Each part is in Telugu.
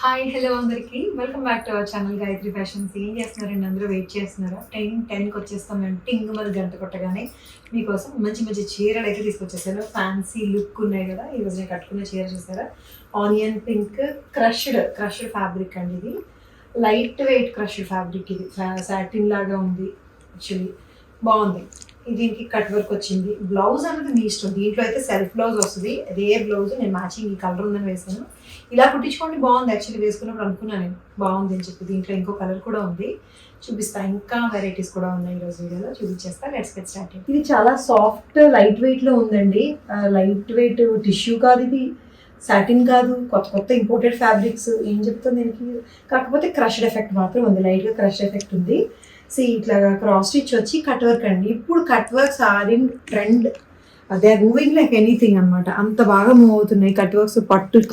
హాయ్ హలో అందరికి welcome back to our channel Gayatri fashions. ఏం చేస్తున్నారండి? అందరూ వెయిట్ చేస్తున్నారా? 10కి వచ్చేస్తాం మేము. టింగ్ మరి గంట కొట్టగానే మీకోసం మంచి మంచి చీరలు అయితే తీసుకొచ్చేసాను. ఫ్యాన్సీ లుక్ ఉన్నాయి కదా. ఈరోజు నేను కట్టుకున్న చీర చూసారా? ఆనియన్ పింక్ క్రష్డ్ ఫ్యాబ్రిక్ అండి. ఇది లైట్ వెయిట్ క్రష్డ్ ఫ్యాబ్రిక్. ఇది సాటిన్ లాగా ఉంది. యాక్చువల్లీ బాగుంది. దీనికి కట్ వర్క్ వచ్చింది. బ్లౌజ్ అనేది మీ ఇష్టం. దీంట్లో అయితే సెల్ఫ్ బ్లౌజ్ వస్తుంది. అదే బ్లౌజ్ నేను మ్యాచింగ్ ఈ కలర్ ఉందని వేసాను. ఇలా కుట్టించుకోండి, బాగుంది. యాక్చువల్లీ వేసుకున్నప్పుడు అనుకున్నాను నేను బాగుంది అని చెప్పి. దీంట్లో ఇంకో కలర్ కూడా ఉంది, చూపిస్తా. ఇంకా వెరైటీస్ కూడా ఉన్నాయి ఈరోజు వీడియోలో చూపించేస్తా. Let's get started. ఇది చాలా సాఫ్ట్ లైట్ వెయిట్ లో ఉందండి. లైట్ వెయిట్ టిష్యూ కాదు, ఇది సాటిన్ కాదు. కొత్త కొత్త ఇంపోర్టెడ్ ఫ్యాబ్రిక్స్ ఏం చెప్తాను దీనికి. కాకపోతే క్రష్డ్ ఎఫెక్ట్ మాత్రం ఉంది, లైట్ గా క్రష్డ్ ఎఫెక్ట్ ఉంది. ఇట్లాగా క్రాస్ స్టిచ్ వచ్చి కట్ వర్క్ అండి. ఇప్పుడు cut works are in trend. They are moving like anything అనమాట. అంత బాగా మూవ్ అవుతున్నాయి కట్ వర్క్స్.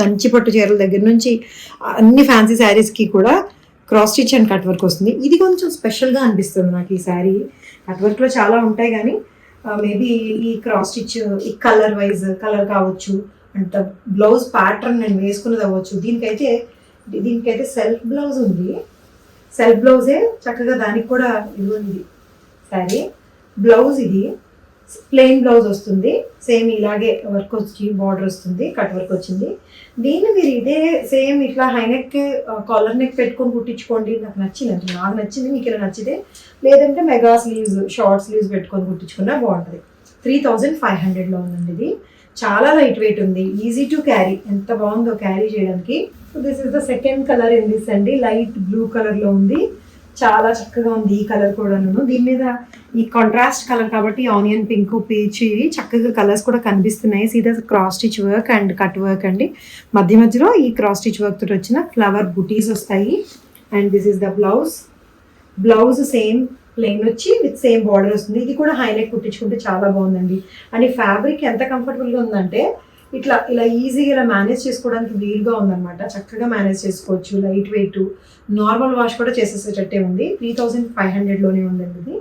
కంచి పట్టు చీరల దగ్గర నుంచి అన్ని ఫ్యాన్సీ శారీస్కి కూడా cross stitch and cut work వస్తుంది. ఇది కొంచెం స్పెషల్గా అనిపిస్తుంది నాకు. ఈ శారీ కట్ వర్క్లో చాలా ఉంటాయి కానీ మేబీ ఈ క్రాస్ స్టిచ్ ఈ కలర్ వైజ్ కలర్ కావచ్చు, అంత బ్లౌజ్ ప్యాటర్న్ నేను వేసుకున్నది అవ్వచ్చు. దీనికైతే సెల్ఫ్ బ్లౌజ్ ఉంది. సెల్ఫ్ బ్లౌజే చక్కగా. దానికి కూడా ఇదిగోండి శారీ బ్లౌజ్. ఇది ప్లెయిన్ బ్లౌజ్ వస్తుంది. సేమ్ ఇలాగే వర్క్ వచ్చి బార్డర్ వస్తుంది, కట్ వర్క్ వచ్చింది. దీన్ని మీరు ఇదే సేమ్ ఇట్లా హై నెక్ కాలర్ నెక్ పెట్టుకొని కుట్టించుకోండి. నాకు నచ్చింది. మీకు ఇలా నచ్చితే, లేదంటే మెగా స్లీవ్స్ షార్ట్ స్లీవ్స్ పెట్టుకొని కుట్టించుకున్నా బాగుంటుంది. 3500లో ఉందండి. ఇది చాలా లైట్ వెయిట్ ఉంది, ఈజీ టు క్యారీ. ఎంత బాగుందో క్యారీ చేయడానికి. This is the second colour in this అండి. లైట్ బ్లూ కలర్ లో ఉంది. చాలా చక్కగా ఉంది ఈ కలర్ కూడాను. దీని మీద ఈ కాంట్రాస్ట్ కలర్ కాబట్టి ఆనియన్ పింక్ పీచ్ ఇవి చక్కగా కలర్స్ కూడా కనిపిస్తున్నాయి. సీదా cross stitch work and cut work అండి. మధ్యలో ఈ క్రాస్ స్టిచ్ వర్క్ తోటి వచ్చిన ఫ్లవర్ బుటీస్ వస్తాయి. And this is the blouse same plain వచ్చి విత్ సేమ్ బార్డర్ వస్తుంది. ఇది కూడా హై నెక్ కుట్టించుకుంటే చాలా బాగుందండి. అండ్ ఈ ఫ్యాబ్రిక్ ఎంత కంఫర్టబుల్గా ఉందంటే ఇలా ఈజీగా ఇలా మేనేజ్ చేసుకోవడానికి వీలుగా ఉందన్నమాట. చక్కగా మేనేజ్ చేసుకోవచ్చు. లైట్ వెయిట్, నార్మల్ వాష్ కూడా చేసేసేటట్టే ఉంది. 3500లోనే ఉందండి ఇది.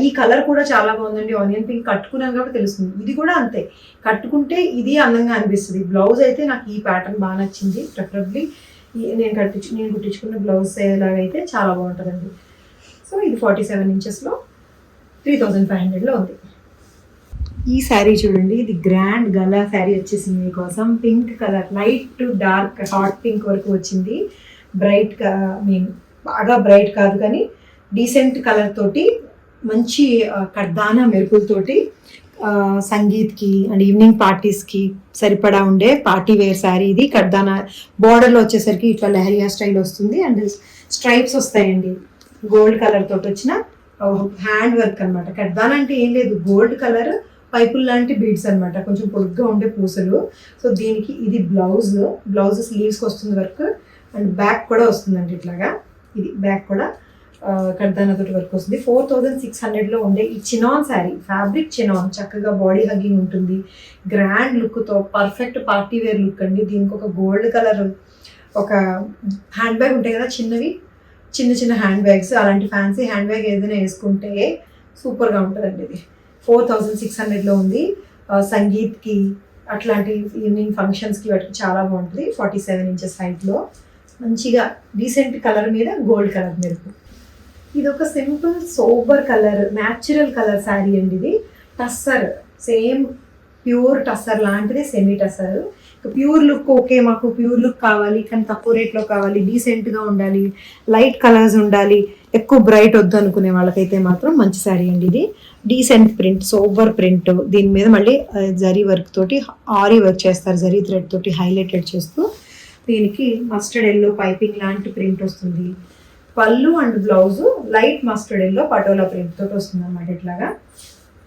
ఈ కలర్ కూడా చాలా బాగుందండి. ఆనియన్ పింక్ కట్టుకున్నాను కాబట్టి తెలుస్తుంది. ఇది కూడా అంతే, కట్టుకుంటే ఇది అందంగా అనిపిస్తుంది. బ్లౌజ్ అయితే నాకు ఈ ప్యాటర్న్ బాగా నచ్చింది. ప్రిఫరబ్లీ నేను కుట్టించుకున్న బ్లౌజ్ లాగైతే చాలా బాగుంటుందండి. సో ఇది 47 ఇంచెస్లో 3500లో ఉంది. ఈ శారీ చూడండి. ఇది గ్రాండ్ గలా శారీ వచ్చేసింది మీకోసం. Pink colour, light to dark hot pink వరకు వచ్చింది. బ్రైట్గా బాగా బ్రైట్ కాదు కానీ డీసెంట్ కలర్ తోటి మంచి కడ్దానా మెరుపులతోటి సంగీత్కి అండ్ ఈవినింగ్ పార్టీస్కి సరిపడా ఉండే పార్టీ వేర్ శారీ ఇది. కడ్దానా బార్డర్లో వచ్చేసరికి ఇట్లా లెహరియా స్టైల్ వస్తుంది. అండ్ స్ట్రైప్స్ వస్తాయండి. గోల్డ్ కలర్ తోటి వచ్చిన హ్యాండ్ వర్క్ అనమాట. కడ్దానా అంటే ఏం లేదు, గోల్డ్ కలర్ పైపుల్ లాంటి బీడ్స్ అనమాట. కొంచెం పొడుగ్గా ఉండే పూసలు. సో దీనికి ఇది బ్లౌజ్ స్లీవ్స్కి వస్తుంది వర్క్. అండ్ బ్యాక్ కూడా వస్తుందండి ఇట్లాగా. ఇది బ్యాక్ కూడా కడ్దానా తోటి వర్క్ వస్తుంది. 4600లో ఉండే ఈ చినాన్ శారీ. ఫ్యాబ్రిక్ చినాన్, చక్కగా బాడీ హగ్గింగ్ ఉంటుంది. గ్రాండ్ లుక్తో పర్ఫెక్ట్ పార్టీ వేర్ లుక్ అండి. దీనికి ఒక గోల్డ్ కలర్ ఒక హ్యాండ్ బ్యాగ్ ఉంటాయి కదా, చిన్న హ్యాండ్ బ్యాగ్స్, అలాంటి ఫ్యాన్సీ హ్యాండ్ బ్యాగ్ ఏదైనా వేసుకుంటే సూపర్గా ఉంటుందండి. ఇది 4600లో ఉంది. సంగీత్కి అట్లాంటి ఈవినింగ్ ఫంక్షన్స్కి వాటికి చాలా బాగుంటుంది. 47 ఇంచెస్ హైట్లో మంచిగా డీసెంట్ కలర్ మీద గోల్డ్ కలర్ మెరుపు. ఇది ఒక simple sober colour, natural colour sari అండి. ఇది టస్సర్, సేమ్ ప్యూర్ టస్సర్ లాంటిది, semi tussar. Pure look okay, మాకు ప్యూర్ లుక్ కావాలి కానీ తక్కువ రేట్లో కావాలి, డీసెంట్గా ఉండాలి, లైట్ కలర్స్ ఉండాలి, ఎక్కువ బ్రైట్ వద్దు అనుకునే వాళ్ళకైతే మాత్రం మంచి శారీ అండి. ఇది డీసెంట్ ప్రింట్, సోబర్ ప్రింట్. దీని మీద మళ్ళీ జరీ వర్క్ తోటి ఆరీ వర్క్ చేస్తారు, జరీ థ్రెడ్ తోటి హైలైటెడ్ చేస్తూ. దీనికి మస్టర్డ్ ఎల్లో పైపింగ్ లాంటి ప్రింట్ వస్తుంది. పళ్ళు and blouse light mustard yellow patola print తోటి వస్తుంది అన్నమాట. ఇట్లాగా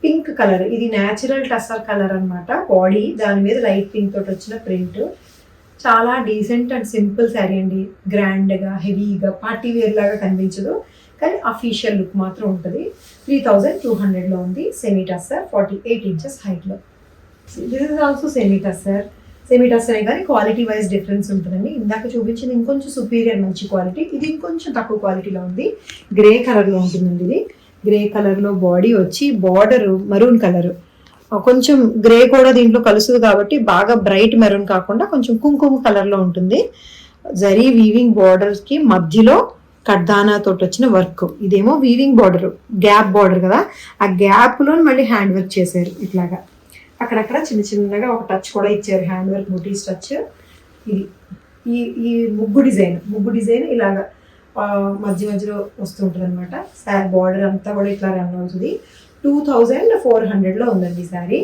పింక్ కలర్, ఇది న్యాచురల్ టస్సర్ కలర్ అనమాట. బాడీ దాని మీద లైట్ పింక్ తోటి వచ్చిన ప్రింట్. చాలా డీసెంట్ అండ్ సింపుల్ శారీ అండి. గ్రాండ్గా హెవీగా పార్టీ వేర్ లాగా కనిపించదు కానీ అఫీషియల్ లుక్ మాత్రం ఉంటుంది. 3200లో ఉంది. సెమీ టస్సర్, 48 ఇంచెస్ హైట్లో. దిస్ ఇస్ ఆల్సో సెమీ టస్సరే కానీ క్వాలిటీ వైజ్ డిఫరెన్స్ ఉంటుందండి. ఇందాక చూపించింది ఇంకొంచెం సుపీరియర్ మంచి క్వాలిటీ, ఇది ఇంకొంచెం తక్కువ క్వాలిటీలో ఉంది. గ్రే కలర్లో ఉంటుందండి. ఇది గ్రే కలర్లో బాడీ వచ్చి బార్డర్ మరూన్ కలర్, కొంచెం గ్రే కూడా దీంట్లో కలుస్తుంది కాబట్టి బాగా బ్రైట్ మెరూన్ కాకుండా కొంచెం కుంకుమ కలర్లో ఉంటుంది. జరీ వీవింగ్ బార్డర్కి మధ్యలో కడ్దానా తోటి వచ్చిన వర్క్. ఇదేమో వీవింగ్ బార్డర్, గ్యాప్ బార్డర్ కదా, ఆ గ్యాప్లో మళ్ళీ హ్యాండ్ వర్క్ చేశారు ఇట్లాగా. అక్కడక్కడ చిన్న చిన్నగా ఒక టచ్ కూడా ఇచ్చారు, హ్యాండ్ వర్క్ బుటీస్ టచ్. ఇది ఈ ఈ ముగ్గు డిజైన్ ఇలాగా మధ్య మధ్యలో వస్తుంటుంది అనమాట. శారీ బార్డర్ అంతా కూడా ఇట్లా రన్ అవుతుంది. 2400లో ఉందండి ఈ శారీ.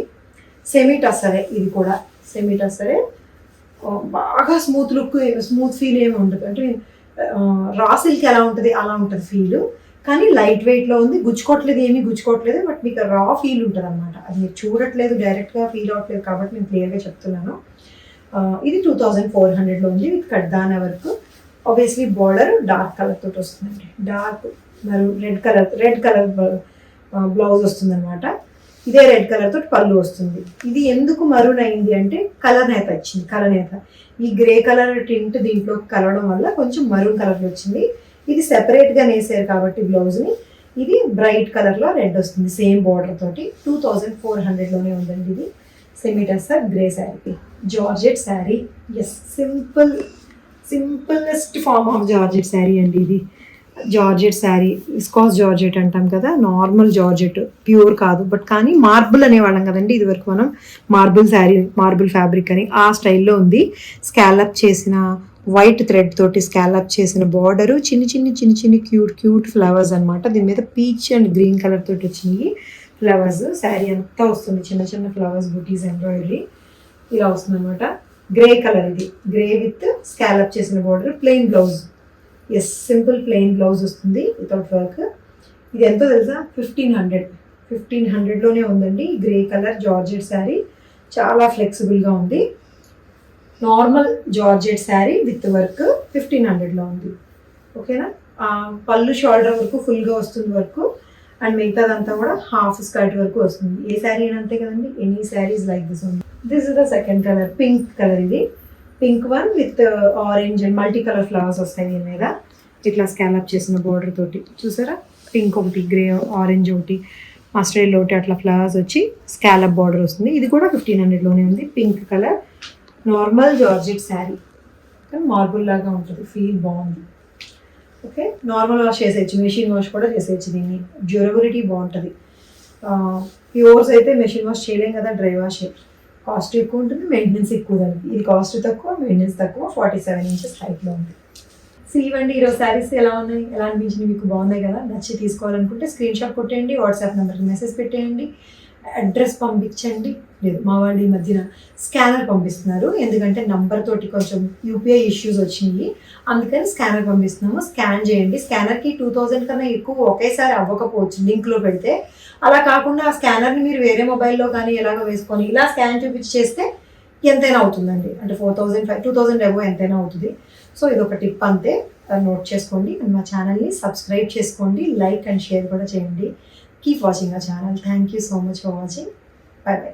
సెమీ టస్సరే, ఇది కూడా సెమీ టస్సరే. బాగా స్మూత్ లుక్, స్మూత్ ఫీల్ ఏమి ఉండదు. అంటే రా సిల్క్ ఎలా ఉంటుంది అలా ఉంటుంది ఫీల్, కానీ లైట్ వెయిట్లో ఉంది. గుచ్చుకోవట్లేదు, ఏమీ గుచ్చుకోవట్లేదు, బట్ మీకు రా ఫీల్ ఉంటుంది అనమాట. అది మీరు చూడట్లేదు, డైరెక్ట్గా ఫీల్ అవ్వట్లేదు కాబట్టి నేను క్లియర్గా చెప్తున్నాను. ఇది 2400లో ఉంది విత్ కడ్దానా work. Obviously border dark colour తోటి వస్తుందండి, డార్క్ మరియు రెడ్ కలర్ బ్లౌజ్ వస్తుంది అనమాట. ఇదే రెడ్ కలర్ తోటి పళ్ళు వస్తుంది. ఇది ఎందుకు మరూన్ అయింది అంటే కలర్ నేత వచ్చింది, కలర్ నేత. ఈ గ్రే కలర్ టింట్ దీంట్లో కలవడం వల్ల కొంచెం మరూన్ కలర్ వచ్చింది. ఇది సెపరేట్గా నేసారు కాబట్టి బ్లౌజ్ని. ఇది బ్రైట్ కలర్లో రెడ్ వస్తుంది సేమ్ బార్డర్ తోటి. 2400లోనే ఉందండి ఇది. Semi tussar grey sari, georgette sari. Yes, simplest form of georgette sari అండి ఇది. జార్జెట్ శారీ, విస్కాస్ జార్జెట్ అంటాం కదా, నార్మల్ జార్జెట్, ప్యూర్ కాదు. బట్ కానీ మార్బుల్ అనేవాళ్ళం కదండి ఇదివరకు మనం, మార్బుల్ శారీ, మార్బుల్ ఫ్యాబ్రిక్ అని, ఆ స్టైల్లో ఉంది. స్కాలప్ చేసిన వైట్ థ్రెడ్ తోటి స్కాలప్ చేసిన బార్డరు, చిన్ని క్యూట్ ఫ్లవర్స్ అనమాట. దీని మీద పీచ్ అండ్ గ్రీన్ కలర్ తోటి వచ్చినాయి ఫ్లవర్స్. శారీ అంతా వస్తుంది చిన్న ఫ్లవర్స్, బుటీస్, ఎంబ్రాయిడరీ ఇలా వస్తుంది అనమాట. గ్రే కలర్, ఇది గ్రే విత్ స్కాలప్ చేసిన border, plain blouse. Yes, simple plain blouse వస్తుంది వితౌట్ వర్క్. ఇది ఎంతో తెలుసా? 1500లోనే ఉందండి. గ్రే కలర్ జార్జెట్ శారీ, చాలా ఫ్లెక్సిబుల్గా ఉంది. Normal georgette sari with work 1500లో ఉంది. ఓకేనా? పళ్ళు షోల్డర్ వరకు ఫుల్గా వస్తుంది వర్క్, అండ్ మిగతాదంతా కూడా హాఫ్ స్కర్ట్ వరకు వస్తుంది. ఏ శారీ అయినా అంతే కదండి, ఎనీ శారీస్ లైక్ దిస్ ఉంది. This is the second colour, pink colour. ఇది pink one with orange and multi colour flowers వస్తాయి దీని మీద. ఇట్లా స్కాలప్ చేసిన బార్డర్ తోటి చూసారా, పింక్ ఒకటి, గ్రే, ఆరెంజ్ ఒకటి, మస్టర్డ్ ఒకటి, అట్లా ఫ్లవర్స్ వచ్చి స్కాలప్ బార్డర్ వస్తుంది. ఇది కూడా 1500లోనే ఉంది. Pink colour, normal georgette sari, కానీ మార్బుల్ లాగా ఉంటుంది, ఫీల్ బాగుంది. ఓకే, నార్మల్ వాష్ చేసేయచ్చు, మెషిన్ వాష్ కూడా చేసేయచ్చు. దీన్ని డ్యూరబిలిటీ బాగుంటుంది. ప్యూర్స్ అయితే మెషిన్ వాష్ చేయలేం కదా, డ్రై వాష్. కాస్ట్ ఎక్కువ ఉంటుంది, మెయింటెనెన్స్ ఎక్కువ దానికి. ఇది కాస్ట్ తక్కువ, మెయింటెనెన్స్ తక్కువ. 47 ఇంచెస్ హైట్లో ఉంది. ఇవ్వండి ఈరోజు శారీస్ ఎలా ఉన్నాయి, ఎలా అనిపించింది మీకు? బాగున్నాయి కదా? నచ్చి తీసుకోవాలనుకుంటే స్క్రీన్ షాట్ కొట్టేయండి, వాట్సాప్ నెంబర్కి మెసేజ్ పెట్టేయండి, అడ్రస్ పంపించండి. లేదు, మా వాళ్ళు ఈ మధ్యన స్కానర్ పంపిస్తున్నారు, ఎందుకంటే నంబర్ తోటి కొంచెం యూపీఐ ఇష్యూస్ వచ్చినాయి, అందుకని స్కానర్ పంపిస్తున్నాము. స్కాన్ చేయండి. స్కానర్కి 2000 కన్నా ఎక్కువ ఒకేసారి అవ్వకపోవచ్చు లింక్లో పెడితే. అలా కాకుండా ఆ స్కానర్ని మీరు వేరే మొబైల్లో కానీ ఎలాగో వేసుకొని ఇలా స్కాన్ చూపించి చేస్తే ఎంతైనా అవుతుందండి. అంటే 4000, 2000 అబో ఎంతైనా అవుతుంది. సో ఇది ఒక టిప్ అంతే, నోట్ చేసుకోండి. అండ్ మా ఛానల్ని సబ్స్క్రైబ్ చేసుకోండి, లైక్ అండ్ షేర్ కూడా చేయండి. కీప్ వాచింగ్ ఆ channel. Thank you so much for watching. By by.